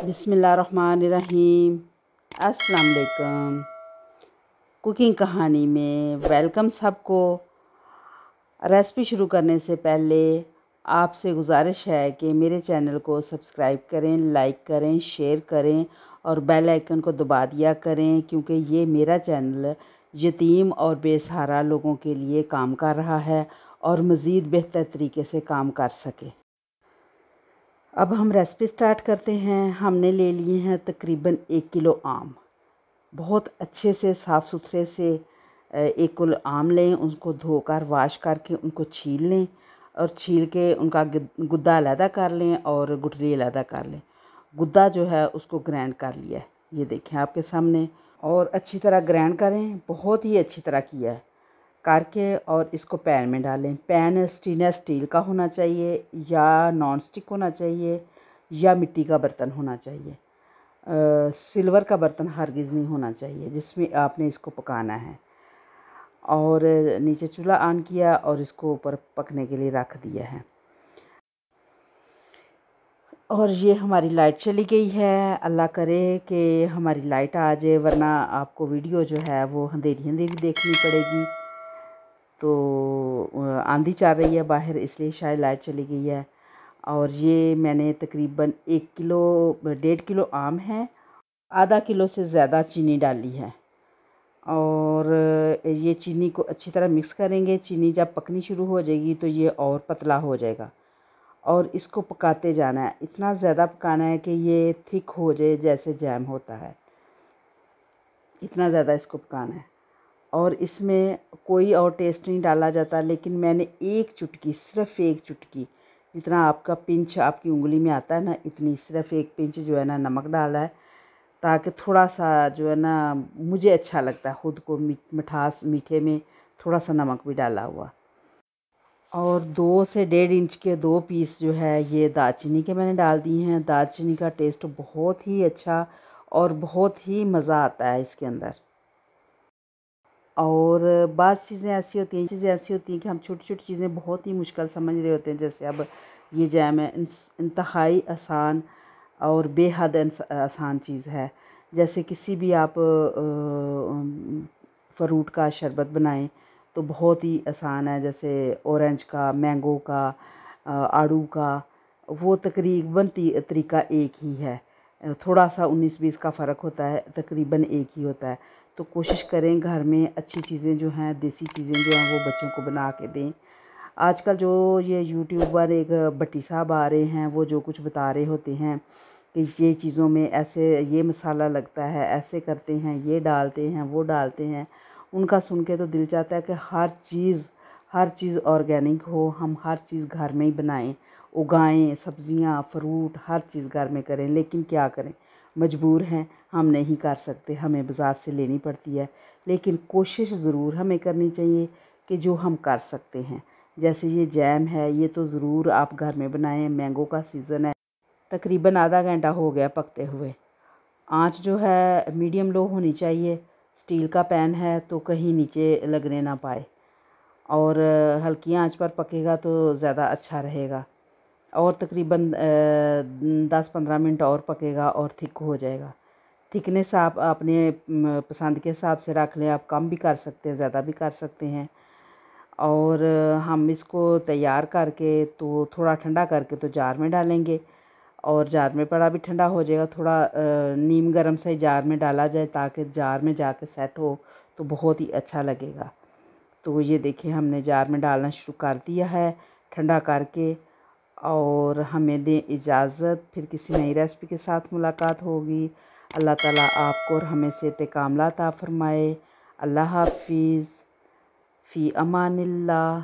बिस्मिल्लाहिर्रहमानिर्रहीम। अस्सलाम वालेकुम। कुकिंग कहानी में वेलकम सबको। रेसिपी शुरू करने से पहले आपसे गुजारिश है कि मेरे चैनल को सब्सक्राइब करें, लाइक करें, शेयर करें और बेल आइकन को दबा दिया करें, क्योंकि ये मेरा चैनल यतीम और बेसहारा लोगों के लिए काम कर रहा है और मज़ीद बेहतर तरीके से काम कर सके। अब हम रेसिपी स्टार्ट करते हैं। हमने ले लिए हैं तकरीबन 1 किलो आम। बहुत अच्छे से साफ़ सुथरे से 1 किलो आम लें, उसको धोकर वाश करके उनको छील लें और छील के उनका गुद्दा अलहदा कर लें और गुठली अलहदा कर लें। गुद्दा जो है उसको ग्राइंड कर लिया है, ये देखें आपके सामने, और अच्छी तरह ग्राइंड करें, बहुत ही अच्छी तरह किया है करके, और इसको पैन में डालें। पैन स्टेनलेस स्टील का होना चाहिए या नॉन स्टिक होना चाहिए या मिट्टी का बर्तन होना चाहिए। सिल्वर का बर्तन हरगिज़ नहीं होना चाहिए जिसमें आपने इसको पकाना है। और नीचे चूल्हा ऑन किया और इसको ऊपर पकने के लिए रख दिया है। और ये हमारी लाइट चली गई है। अल्लाह करे कि हमारी लाइट आ जाए, वरना आपको वीडियो जो है वो अंधेरी अंधेरी देखनी पड़ेगी। तो आंधी चल रही है बाहर, इसलिए शायद लाइट चली गई है। और ये मैंने तकरीबन 1.5 किलो आम है, आधा किलो से ज़्यादा चीनी डाली है। और ये चीनी को अच्छी तरह मिक्स करेंगे। चीनी जब पकनी शुरू हो जाएगी तो ये और पतला हो जाएगा और इसको पकाते जाना है। इतना ज़्यादा पकाना है कि ये थिक हो जाए जैसे जैम होता है, इतना ज़्यादा इसको पकाना है। और इसमें कोई और टेस्ट नहीं डाला जाता, लेकिन मैंने एक चुटकी, सिर्फ़ एक चुटकी, जितना आपका पिंच आपकी उंगली में आता है ना, इतनी सिर्फ़ एक पिंच जो है ना नमक डाला है, ताकि थोड़ा सा जो है ना, मुझे अच्छा लगता है ख़ुद को मिठास, मीठे में थोड़ा सा नमक भी डाला हुआ। और 2 से 1.5 इंच के 2 पीस जो है ये दालचीनी के मैंने डाल दिए हैं। दालचीनी का टेस्ट बहुत ही अच्छा और बहुत ही मज़ा आता है इसके अंदर। और बाज़ चीज़ें ऐसी होती हैं कि हम छोटी-छोटी चीज़ें बहुत ही मुश्किल समझ रहे होते हैं। जैसे अब ये जैम है, इंतहाई आसान और बेहद आसान चीज़ है। जैसे किसी भी आप फ्रूट का शरबत बनाएं तो बहुत ही आसान है। जैसे ऑरेंज का, मैंगो का, आड़ू का, वो तकरीबन तरीका एक ही है। थोड़ा सा 19-20 का फ़र्क होता है, तकरीबन एक ही होता है। तो कोशिश करें घर में अच्छी चीज़ें जो हैं, देसी चीज़ें जो हैं, वो बच्चों को बना के दें। आजकल जो ये यूट्यूबर एक भट्टी साहब आ रहे हैं, वो जो कुछ बता रहे होते हैं कि ये चीज़ों में ऐसे ये मसाला लगता है, ऐसे करते हैं, ये डालते हैं, वो डालते हैं, उनका सुन के तो दिल चाहता है कि हर चीज़ ऑर्गेनिक हो, हम हर चीज़ घर में ही बनाएं, उगाएं, सब्जियां, फ्रूट, हर चीज़ घर में करें। लेकिन क्या करें, मजबूर हैं, हम नहीं कर सकते, हमें बाज़ार से लेनी पड़ती है। लेकिन कोशिश ज़रूर हमें करनी चाहिए कि जो हम कर सकते हैं। जैसे ये जैम है, ये तो ज़रूर आप घर में बनाएं। मैंगो का सीज़न है। तकरीबन आधा घंटा हो गया पकते हुए। आंच जो है मीडियम लो होनी चाहिए। स्टील का पैन है तो कहीं नीचे लगने ना पाए, और हल्की आंच पर पकेगा तो ज़्यादा अच्छा रहेगा। और तकरीबन 10-15 मिनट और पकेगा और थिक हो जाएगा। थिकनेस आप अपने पसंद के हिसाब से रख लें। आप कम भी कर सकते हैं, ज़्यादा भी कर सकते हैं। और हम इसको तैयार करके तो थोड़ा ठंडा करके तो जार में डालेंगे, और जार में पड़ा भी ठंडा हो जाएगा। थोड़ा नीम गर्म से जार में डाला जाए ताकि जार में जाके सेट हो तो बहुत ही अच्छा लगेगा। तो ये देखिए, हमने जार में डालना शुरू कर दिया है ठंडा करके। और हमें दें इजाज़त, फिर किसी नई रेसिपी के साथ मुलाकात होगी। अल्लाह ताला आपको और हमें सेहत कामिला अता फरमाए। अल्लाह हाफिज़, फ़ी अमानिल्लाह।